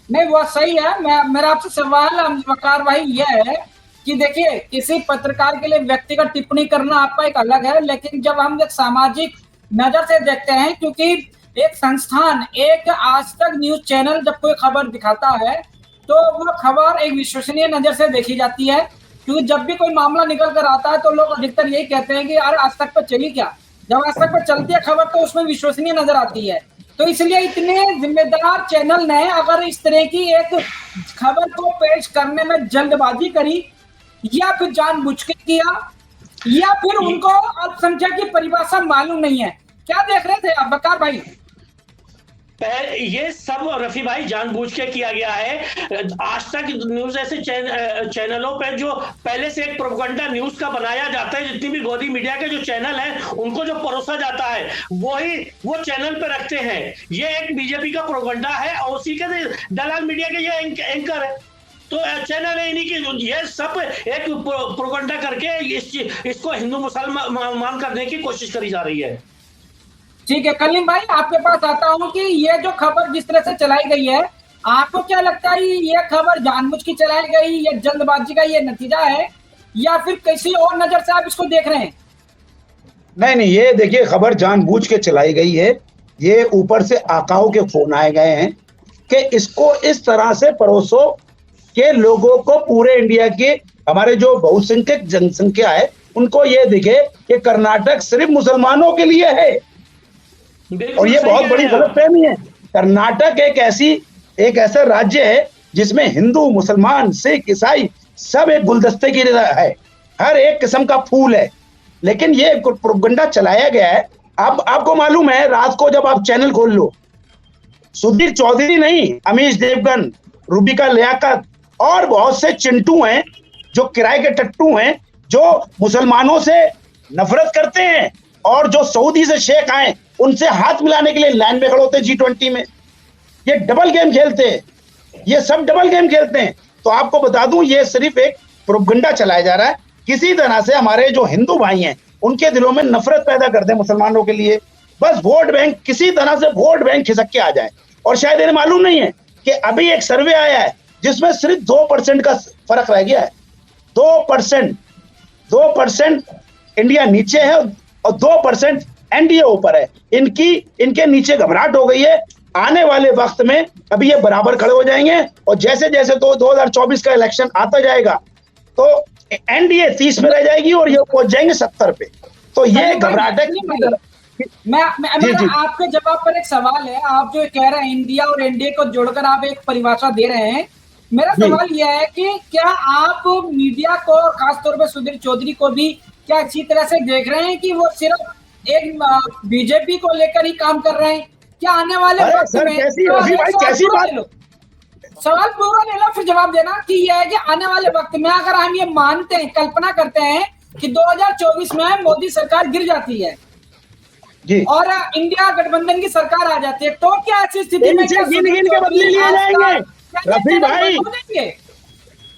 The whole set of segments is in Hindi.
नहीं वो सही है। मैं मेरा आपसे सवाल वकार भाई यह है कि देखिए किसी पत्रकार के लिए व्यक्तिगत टिप्पणी करना आपका एक अलग है, लेकिन जब हम एक सामाजिक नजर से देखते हैं, क्योंकि एक संस्थान, एक आज तक न्यूज चैनल जब कोई खबर दिखाता है तो वो खबर एक विश्वसनीय नजर से देखी जाती है। क्योंकि जब भी कोई मामला निकल कर आता है तो लोग अधिकतर यही कहते हैं कि यार आज तक पर चली क्या। जब आज तक पर चलती है खबर तो उसमें विश्वसनीय नजर आती है। तो इसलिए इतने जिम्मेदार चैनल ने अगर इस तरह की एक खबर को पेश करने में जल्दबाजी करी, या फिर जानबूझ के किया, या फिर उनको अल्पसंख्यक की परिभाषा मालूम नहीं है, क्या देख रहे थे आप बकार भाई? ये सब रफी भाई जानबूझ के किया गया है। आज तक न्यूज ऐसे चैनलों पर जो पहले से एक प्रोपेगेंडा न्यूज का बनाया जाता है, जितनी भी गोदी मीडिया के जो चैनल हैं उनको जो परोसा जाता है वो चैनल पे रखते हैं। ये एक बीजेपी का प्रोपेगेंडा है और उसी के दलाल मीडिया के ये एंकर है। तो चैनल है इन्हीं की, ये सब एक प्रोपेगेंडा करके इसको हिंदू मुसलमान करने की कोशिश करी जा रही है। ठीक है कलीम भाई, आपके पास आता हूं कि ये जो खबर जिस तरह से चलाई गई है, आपको क्या लगता है ये खबर जानबूझ के चलाई गई, ये जल्दबाजी का ये नतीजा है, या फिर किसी और नजर से आप इसको देख रहे हैं? नहीं नहीं, ये देखिए खबर जानबूझ के चलाई गई है। ये ऊपर से आकाओं के फोन आए गए हैं कि इसको इस तरह से परोसो कि लोगों को, पूरे इंडिया के हमारे जो बहुसंख्यक जनसंख्या है उनको ये दिखे कि कर्नाटक सिर्फ मुसलमानों के लिए है। और ये बहुत बड़ी गलतफहमी है। कर्नाटक एक ऐसा राज्य है जिसमें हिंदू, मुसलमान, सिख, ईसाई सब एक गुलदस्ते की तरह है, हर एक किस्म का फूल है। लेकिन ये प्रोपेगेंडा चलाया गया है। अब आपको मालूम है, रात को जब आप चैनल खोल लो, सुधीर चौधरी नहीं, अमीश देवगन, रूबिका लियाकत और बहुत से चिंटू हैं जो किराए के टट्टू हैं, जो मुसलमानों से नफरत करते हैं और जो सऊदी से शेख आए उनसे हाथ मिलाने के लिए लाइन में खड़े होते हैं G20 में। ये डबल गेम खेलते हैं, ये सब डबल गेम खेलते हैं। तो आपको बता दूं, ये सिर्फ एक प्रोपेगेंडा चलाया जा रहा है किसी तरह से हमारे जो हिंदू भाई हैं उनके दिलों में नफरत पैदा कर दे मुसलमानों के लिए। बस वोट बैंक, किसी तरह से वोट बैंक खिसक के आ जाए। और शायद इन्हें मालूम नहीं है कि अभी एक सर्वे आया है जिसमें सिर्फ 2% का फर्क रह गया है। 2% इंडिया नीचे है और 2% एनडीए ऊपर है। इनके नीचे घबराहट हो गई है। आने वाले वक्त में अभी ये बराबर खड़े हो जाएंगे और जैसे जैसे 2024 का इलेक्शन आता जाएगा तो एनडीए 30 पे रह जाएगी और ये पहुंच जाएंगे 70 पे। तो ये घबराहट है। मैं आपके जवाब पर एक सवाल है। आप जो कह रहे हैं इंडिया और एनडीए को जोड़कर आप एक परिभाषा दे रहे हैं, मेरा सवाल यह है कि क्या आप मीडिया को, खासतौर पर सुधीर चौधरी को भी क्या अच्छी तरह से देख रहे हैं कि वो सिर्फ एक बीजेपी को लेकर ही काम कर रहे हैं? क्या आने वाले वक्त में, सवाल पूरा ले लो फिर जवाब देना, कि यह है कि आने वाले वक्त में अगर हम ये मानते हैं, कल्पना करते हैं कि 2024 में मोदी सरकार गिर जाती है जी, और इंडिया गठबंधन की सरकार आ जाती है, तो क्या ऐसी स्थिति में गिन के बदले लिए जाएंगे?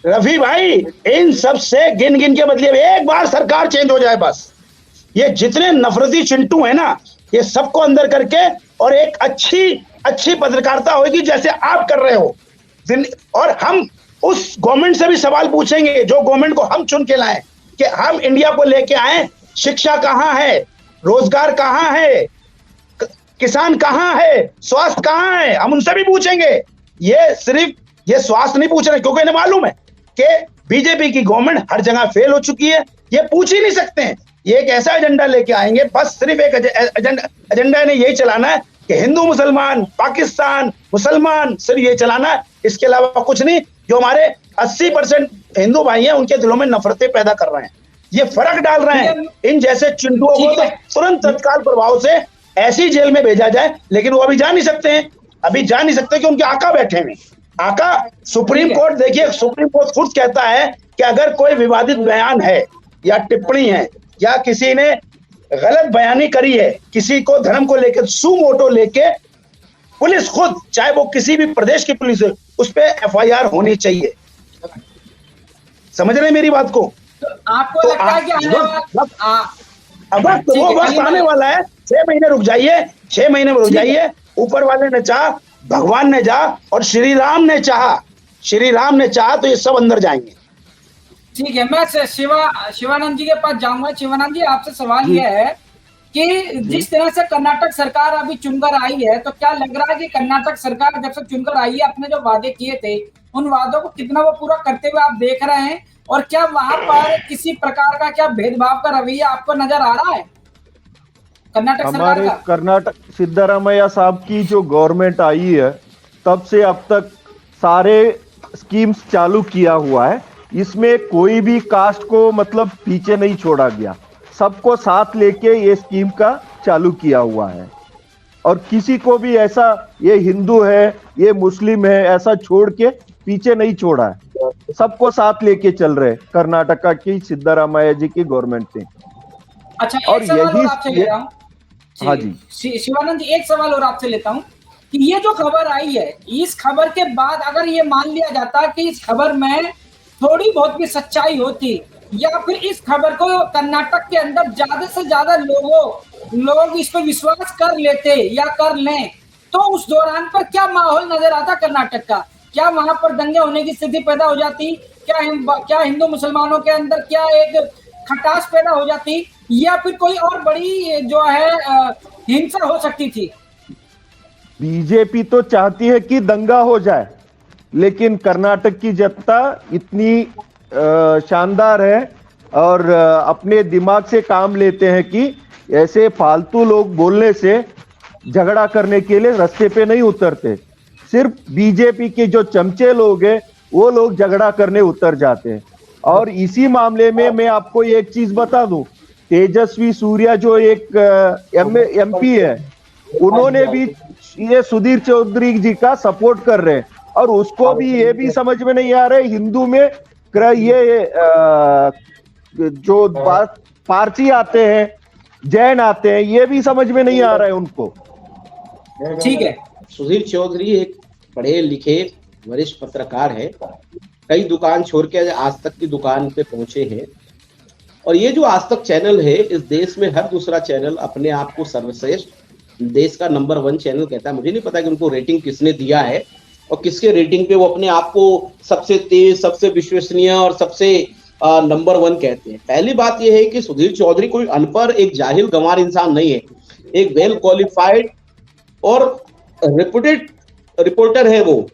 रफी भाई, इन सब से गिन के बदले एक बार सरकार चेंज हो जाए बस। ये जितने नफरती चिंटू है ना, ये सबको अंदर करके और एक अच्छी पत्रकारिता होगी जैसे आप कर रहे हो। और हम उस गवर्नमेंट से भी सवाल पूछेंगे जो गवर्नमेंट को हम चुन के लाए कि हम इंडिया को लेके आए। शिक्षा कहाँ है, रोजगार कहाँ है, किसान कहाँ है, स्वास्थ्य कहाँ है, हम उनसे भी पूछेंगे। ये स्वास्थ्य नहीं पूछ रहे क्योंकि इन्हें मालूम है कि बीजेपी की गवर्नमेंट हर जगह फेल हो चुकी है। ये पूछ ही नहीं सकते हैं। ये एक ऐसा एजेंडा लेके आएंगे, बस सिर्फ एक एजेंडा इन्हें यही चलाना है कि हिंदू मुसलमान, पाकिस्तान मुसलमान, सिर्फ ये चलाना है, इसके अलावा कुछ नहीं। जो हमारे 80% हिंदू भाई हैं उनके दिलों में नफरतें पैदा कर रहे हैं, ये फर्क डाल रहे हैं। इन जैसे चिंटुओं को तो तुरंत तत्काल प्रभाव से ऐसी जेल में भेजा जाए, लेकिन वो अभी जा नहीं सकते हैं। अभी जा नहीं सकते कि उनके आका बैठे हैं। आका, सुप्रीम कोर्ट, देखिए सुप्रीम कोर्ट खुद कहता है कि अगर कोई विवादित बयान है या टिप्पणी है या किसी ने गलत बयानी करी है, किसी को धर्म को लेकर सुमोटो लेके, पुलिस खुद, चाहे वो किसी भी प्रदेश की पुलिस हो, उस पर एफआईआर होनी चाहिए। समझ रहे मेरी बात को? तो आपको लगता है कि वो वक्त आने वाला है। 6 महीने रुक जाइए, 6 महीने में रुक जाइए। ऊपर वाले ने चाहा भगवान ने जा और श्री राम ने चाहा तो ये सब अंदर जाएंगे। ठीक है, मैं शिवानंद जी के पास जाऊंगा। शिवानंद जी, आपसे सवाल यह है कि जिस तरह से कर्नाटक सरकार अभी चुनकर आई है, तो क्या लग रहा है कि कर्नाटक सरकार जब से चुनकर आई है, अपने जो वादे किए थे उन वादों को कितना वो पूरा करते हुए आप देख रहे हैं, और क्या वहां पर किसी प्रकार का क्या भेदभाव का रवैया आपको नजर आ रहा है कर्नाटक सरकार हमारे का? कर्नाटक सिद्धरामैया साहब की जो गवर्नमेंट आई है तब से अब तक सारे स्कीम्स चालू किया हुआ है। इसमें कोई भी कास्ट को मतलब पीछे नहीं छोड़ा गया, सबको साथ लेके ये स्कीम का चालू किया हुआ है। और किसी को भी ऐसा ये हिंदू है ये मुस्लिम है ऐसा छोड़ के पीछे नहीं छोड़ा है, सबको साथ लेके चल रहे कर्नाटका की सिद्धरामैया जी की गवर्नमेंट ने। अच्छा, और एक सवाल और यही आपसे ले रहा हूँ। हाँ जी शिवानंद जी, एक सवाल और आपसे लेता हूँ कि ये जो खबर आई है, इस खबर के बाद अगर ये मान लिया जाता कि इस खबर में थोड़ी बहुत भी सच्चाई होती, या फिर इस खबर को कर्नाटक के अंदर ज्यादा से ज्यादा लोग इस पर विश्वास कर लेते या कर लें, तो उस दौरान पर क्या माहौल नजर आता कर्नाटक का? क्या वहां पर दंगे होने की स्थिति पैदा हो जाती? क्या हिंदू मुसलमानों के अंदर क्या एक खटास पैदा हो जाती, या फिर कोई और बड़ी जो है हिंसा हो सकती थी? बीजेपी तो चाहती है कि दंगा हो जाए, लेकिन कर्नाटक की जनता इतनी शानदार है और अपने दिमाग से काम लेते हैं कि ऐसे फालतू लोग बोलने से झगड़ा करने के लिए रास्ते पे नहीं उतरते। सिर्फ बीजेपी के जो चमचे लोग हैं वो लोग झगड़ा करने उतर जाते हैं। और इसी मामले में मैं आपको एक चीज बता दूं, तेजस्वी सूर्या जो एक एमपी है, उन्होंने भी ये सुधीर चौधरी जी का सपोर्ट कर रहे हैं। और उसको भी ये भी समझ में नहीं आ रहा है हिंदू में ये जो पारसी आते हैं जैन आते हैं, ये भी समझ में नहीं आ रहा है उनको। ठीक है, सुधीर चौधरी एक पढ़े लिखे वरिष्ठ पत्रकार है, कई दुकान छोड़ के आज तक की दुकान पे पहुंचे हैं। और ये जो आज तक चैनल है, इस देश में हर दूसरा चैनल अपने आप को सर्वश्रेष्ठ देश का नंबर 1 चैनल कहता है। मुझे नहीं पता कि उनको रेटिंग किसने दिया है और किसके रेटिंग पे वो अपने आप को सबसे तेज, सबसे विश्वसनीय और सबसे नंबर 1 कहते हैं। पहली बात यह है कि सुधीर चौधरी कोई अनपढ़ एक जाहिल गंवार इंसान नहीं है, एक वेल क्वालिफाइड और रेपुटेड रिपोर्टर है वो,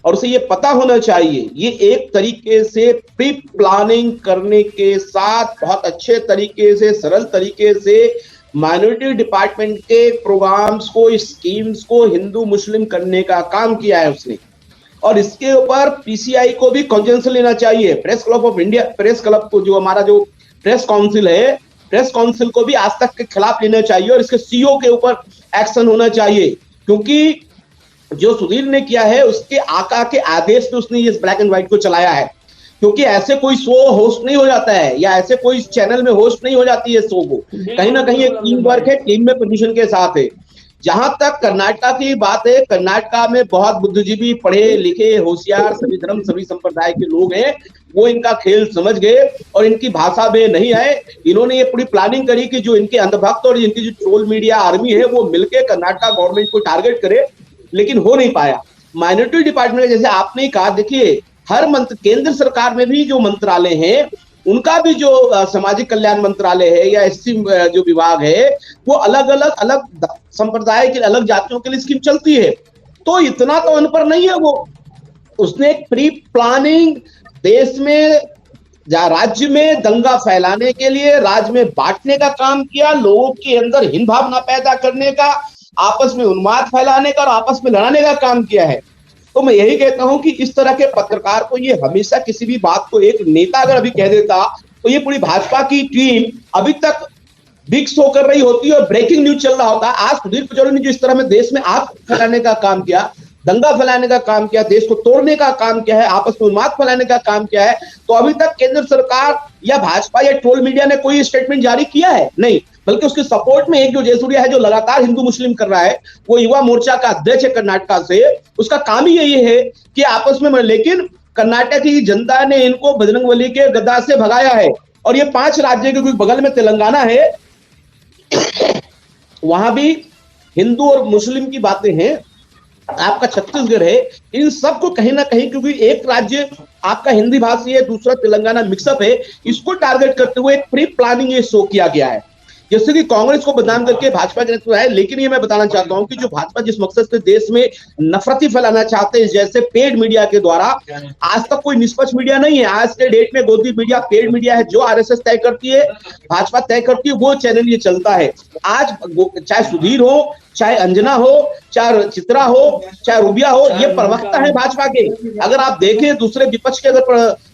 और उसे ये पता होना चाहिए ये एक तरीके से प्री प्लानिंग करने के साथ बहुत अच्छे तरीके से, सरल तरीके से माइनॉरिटी डिपार्टमेंट के प्रोग्राम्स को, स्कीम्स को हिंदू मुस्लिम करने का काम किया है उसने। और इसके ऊपर पीसीआई को भी कॉन्जेंस लेना चाहिए, press club of India, press club को, जो हमारा जो प्रेस काउंसिल है, प्रेस काउंसिल को भी आज तक के खिलाफ लेना चाहिए और इसके सीईओ के ऊपर एक्शन होना चाहिए। क्योंकि जो सुधीर ने किया है उसके आका के आदेश पे उसने ये ब्लैक एंड व्हाइट को चलाया है। क्योंकि ऐसे कोई शो होस्ट नहीं हो जाता है या ऐसे कोई चैनल में होस्ट नहीं हो जाती है शो को, कहीं ना कहीं एक टीम वर्क है, टीम में पोजीशन के साथ है। जहां तक कर्नाटका की बात है, कर्नाटका में बहुत बुद्धिजीवी, पढ़े लिखे, होशियार, सभी धर्म सभी संप्रदाय के लोग हैं, वो इनका खेल समझ गए और इनकी भाषा में नहीं आए। इन्होंने ये पूरी प्लानिंग करी कि जो इनके अंधभक्त और इनकी जो ट्रोल मीडिया आर्मी है वो मिलकर कर्नाटका गवर्नमेंट को टारगेट करे, लेकिन हो नहीं पाया। माइनॉरिटी डिपार्टमेंट जैसे आपने ही कहा, देखिए हर केंद्र सरकार में भी जो मंत्रालय हैं उनका भी जो सामाजिक कल्याण मंत्रालय है या एससी जो विभाग है, वो अलग अलग संप्रदाय के अलग जातियों के लिए स्कीम चलती है। तो इतना तो अनपढ़ नहीं है वो, उसने एक प्री प्लानिंग देश में राज्य में दंगा फैलाने के लिए, राज्य में बांटने का काम किया, लोगों के अंदर हीन भावना पैदा करने का, आपस में उन्माद फैलाने का और आपस में लड़ाने का काम किया है। तो मैं यही कहता हूं कि इस तरह के पत्रकार को ये हमेशा किसी भी बात को एक नेता अगर अभी कह देता तो ये पूरी भाजपा की टीम अभी तक बिग शो कर रही होती और ब्रेकिंग न्यूज चल रहा होता। आज सुधीर चौधरी ने जो इस तरह में देश में आग फैलाने का काम किया, दंगा फैलाने का काम किया, देश को तोड़ने का काम किया है, आपस में उन्माद फैलाने का काम किया है, तो अभी तक केंद्र सरकार या भाजपा या ट्रोल मीडिया ने कोई स्टेटमेंट जारी किया है? नहीं। बल्कि उसके सपोर्ट में एक जो जयसूर्या है जो लगातार हिंदू मुस्लिम कर रहा है, वो युवा मोर्चा का अध्यक्ष है कर्नाटका से, उसका काम ही यही है कि आपस में, लेकिन कर्नाटक की जनता ने इनको बजरंगबली के गद्दा से भगाया है। और ये 5 राज्य के बगल में तेलंगाना है, वहां भी हिंदू और मुस्लिम की बातें हैं, आपका छत्तीसगढ़ है, इन सबको कहीं ना कहीं, क्योंकि एक राज्य आपका हिंदी भाषी है, दूसरा तेलंगाना मिक्सअप है, इसको टारगेट करते हुए एक प्री प्लानिंग ये शो किया गया है, जैसे कि कांग्रेस को बदनाम करके भाजपा के नेतृत्व है। लेकिन ये मैं बताना चाहता हूं कि जो भाजपा जिस मकसद से देश में नफरती फैलाना चाहते हैं, जैसे पेड मीडिया के द्वारा, आज तक कोई निष्पक्ष मीडिया नहीं है। आज के डेट में गोदी मीडिया पेड मीडिया है, जो आरएसएस तय करती है, भाजपा तय करती है, वो चैनल ये चलता है। आज चाहे सुधीर हो, चाहे अंजना हो, चाहे चित्रा हो, चाहे रूबिया हो, ये प्रवक्ता है भाजपा के। अगर आप देखें दूसरे विपक्ष के अगर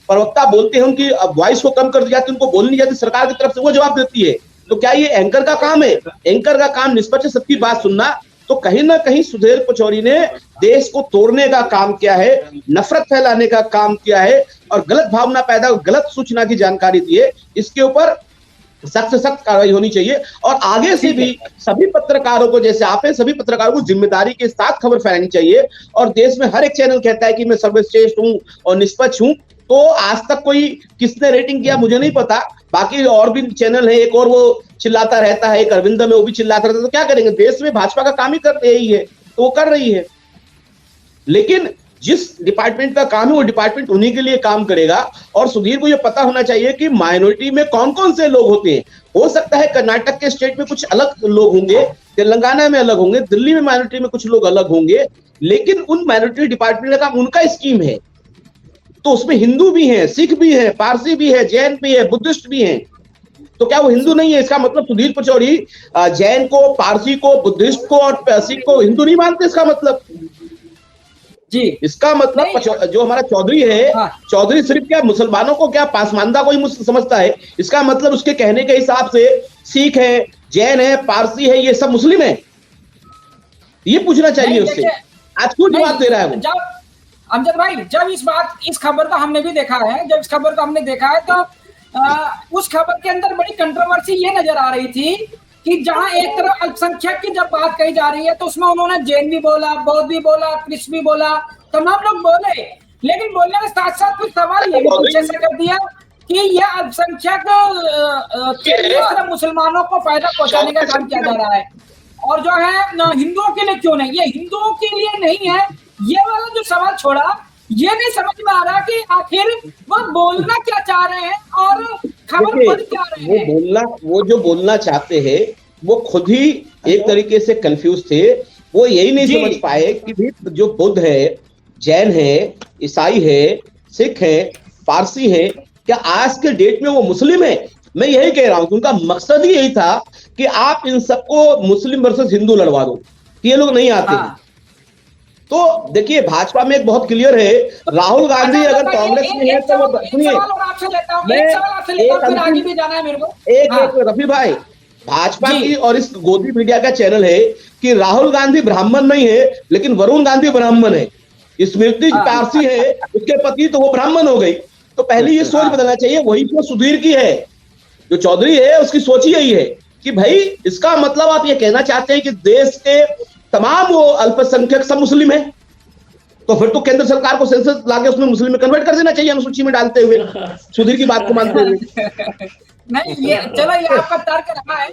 प्रवक्ता बोलते हैं, उनकी वॉइस को कम कर दी जाती है, उनको बोलनी जाती सरकार की तरफ से, वो जवाब देती है। तो क्या ये एंकर का काम है? एंकर का काम निष्पक्ष सबकी बात सुनना। तो कहीं ना कहीं सुधीर पचौरी ने देश को तोड़ने का काम किया है, नफरत फैलाने का काम किया है और गलत भावना पैदा, गलत सूचना की जानकारी दी है। इसके ऊपर सख्त से सख्त कार्रवाई होनी चाहिए और आगे से भी सभी पत्रकारों को, जैसे आप हैं, सभी पत्रकारों को जिम्मेदारी के साथ खबर फैलानी चाहिए। और देश में हर एक चैनल कहता है कि मैं सर्वश्रेष्ठ हूं और निष्पक्ष हूं, तो आज तक कोई किसने रेटिंग किया मुझे नहीं पता। बाकी और भी चैनल है, एक और वो चिल्लाता रहता है, एक अरविंद में वो भी चिल्लाता रहता है। तो क्या करेंगे? देश में भाजपा का काम ही कर रही है, तो वो कर रही है। लेकिन जिस डिपार्टमेंट का काम है वो डिपार्टमेंट उन्हीं के लिए काम करेगा। और सुधीर को ये पता होना चाहिए कि माइनॉरिटी में कौन कौन से लोग होते हैं। हो सकता है कर्नाटक के स्टेट में कुछ अलग लोग होंगे, तेलंगाना में अलग होंगे, दिल्ली में माइनॉरिटी में कुछ लोग अलग होंगे, लेकिन उन माइनॉरिटी डिपार्टमेंट का काम उनका स्कीम है। तो उसमें हिंदू भी हैं, सिख भी हैं, पारसी भी है, जैन भी है, बुद्धिस्ट भी हैं। तो क्या वो हिंदू नहीं है? इसका मतलब सुधीर पचौरी जैन को, पारसी को, बुद्धिस्ट को और सिख को हिंदू नहीं मानते? इसका मतलब जी, इसका मतलब जो हमारा चौधरी है, हाँ। चौधरी सिर्फ क्या मुसलमानों को, क्या पासमानदा को ही समझता है? इसका मतलब उसके कहने के हिसाब से सिख है, जैन है, पारसी है, ये सब मुस्लिम है? ये पूछना चाहिए उससे। आज क्यों जवाब दे रहा है वो? अमजद भाई, जब इस खबर को हमने भी देखा है, जब इस खबर को हमने देखा है तो उस खबर के अंदर बड़ी कंट्रोवर्सी ये नजर आ रही थी कि जहां एक तरफ अल्पसंख्यक की जब बात कही जा रही है तो उसमें उन्होंने जैन भी बोला, बौद्ध भी बोला, क्रिश्चियन भी बोला, तमाम लोग बोले। लेकिन बोलने के साथ साथ कुछ सवाल ये भी पूछे से कर दिया कि यह अल्पसंख्यक सिर्फ मुसलमानों को फायदा पहुंचाने का काम किया जा रहा है और जो है हिंदुओं के लिए क्यों नहीं? ये हिंदुओं के लिए नहीं है, ये वाला जो सवाल छोड़ा, ये नहीं समझ में आ रहा कि आखिर वो बोलना क्या चाह रहे हैं और खबर बोल क्या रहे हैं। वो जो बोलना चाहते हैं वो खुद ही एक तरीके से कंफ्यूज थे। वो यही नहीं समझ पाए कि भी जो बुद्ध है, जैन है, ईसाई है, सिख है, पारसी है, क्या आज के डेट में वो मुस्लिम है? मैं यही कह रहा हूं कि उनका मकसद ही यही था कि आप इन सबको मुस्लिम वर्सेस हिंदू लड़वा दो, ये लोग नहीं आते। हाँ। तो देखिए भाजपा में एक बहुत क्लियर है, राहुल गांधी अगर कांग्रेस में है तो वो सुनिए, एक रफी भाई, भाजपा की और इस गोदी मीडिया का चैनल है कि राहुल गांधी ब्राह्मण नहीं है लेकिन वरुण गांधी ब्राह्मण है, स्मृति पारसी है, उसके पति तो वो ब्राह्मण हो गई। तो पहले ये सोच बदलना चाहिए। वही तो सुधीर की है, जो चौधरी है उसकी सोच ही यही है कि भाई इसका मतलब आप ये कहना चाहते हैं कि देश के तमाम वो अल्पसंख्यक सब मुस्लिम है, तो फिर तो केंद्र सरकार को सेंसस लाके उसमें मुस्लिम में कन्वर्ट कर देना चाहिए, अनुसूची में डालते हुए, सुधीर की बात को मानते हुए। नहीं, ये चलो, ये आपका तर्क रहा है।